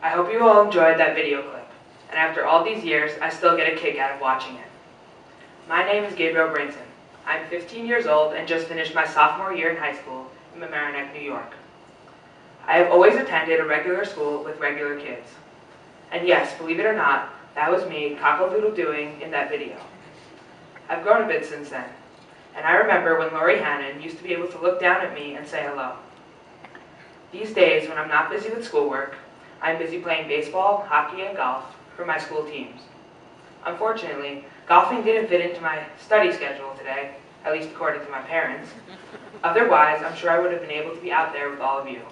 I hope you all enjoyed that video clip, and after all these years, I still get a kick out of watching it. My name is Gabriel Brainson. I'm 15 years old and just finished my sophomore year in high school in Mamaroneck, New York. I have always attended a regular school with regular kids. And yes, believe it or not, that was me cockle-doodle-doing in that video. I've grown a bit since then, and I remember when Lori Hannon used to be able to look down at me and say hello. These days, when I'm not busy with schoolwork, I'm busy playing baseball, hockey, and golf for my school teams. Unfortunately, golfing didn't fit into my study schedule today, at least according to my parents. Otherwise, I'm sure I would have been able to be out there with all of you.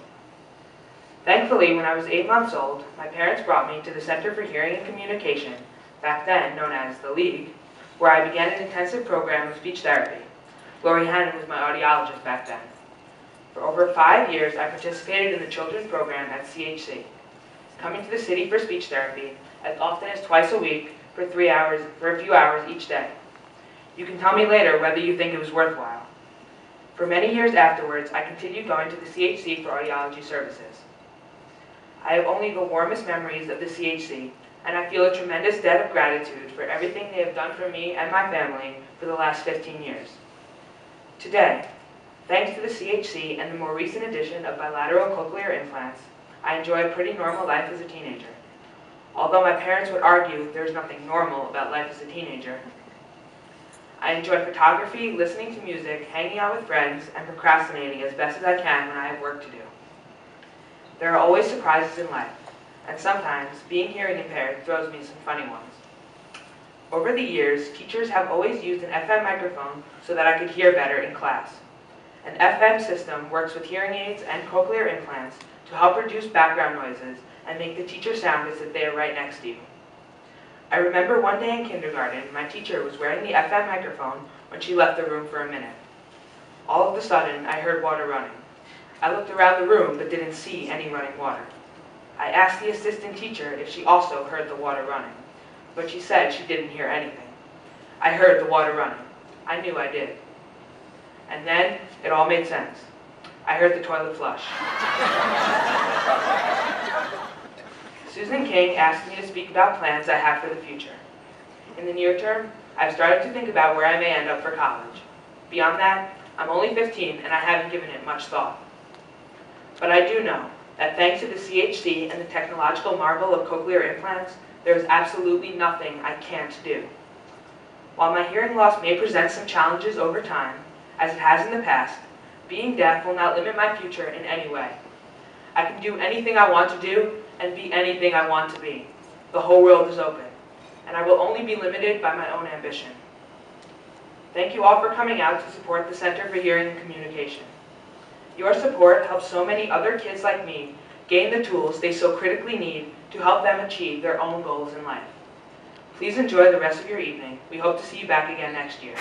Thankfully, when I was 8 months old, my parents brought me to the Center for Hearing and Communication, back then known as the League, where I began an intensive program of speech therapy. Lori Hannon was my audiologist back then. For over 5 years, I participated in the children's program at CHC, coming to the city for speech therapy as often as twice a week for a few hours each day. You can tell me later whether you think it was worthwhile. For many years afterwards, I continued going to the CHC for audiology services. I have only the warmest memories of the CHC, and I feel a tremendous debt of gratitude for everything they have done for me and my family for the last 15 years. Today, thanks to the CHC and the more recent addition of bilateral cochlear implants, I enjoy a pretty normal life as a teenager. Although my parents would argue there is nothing normal about life as a teenager. I enjoy photography, listening to music, hanging out with friends, and procrastinating as best as I can when I have work to do. There are always surprises in life, and sometimes being hearing impaired throws me some funny ones. Over the years, teachers have always used an FM microphone so that I could hear better in class. An FM system works with hearing aids and cochlear implants to help reduce background noises and make the teacher sound as if they are right next to you. I remember one day in kindergarten, my teacher was wearing the FM microphone when she left the room for a minute. All of a sudden, I heard water running. I looked around the room but didn't see any running water. I asked the assistant teacher if she also heard the water running, but she said she didn't hear anything. I heard the water running. I knew I did. And then it all made sense. I heard the toilet flush. Susan King asked me to speak about plans I have for the future. In the near term, I've started to think about where I may end up for college. Beyond that, I'm only 15 and I haven't given it much thought. But I do know that thanks to the CHC and the technological marvel of cochlear implants, there is absolutely nothing I can't do. While my hearing loss may present some challenges over time, as it has in the past, being deaf will not limit my future in any way. I can do anything I want to do and be anything I want to be. The whole world is open, and I will only be limited by my own ambition. Thank you all for coming out to support the Center for Hearing and Communication. Your support helps so many other kids like me gain the tools they so critically need to help them achieve their own goals in life. Please enjoy the rest of your evening. We hope to see you back again next year.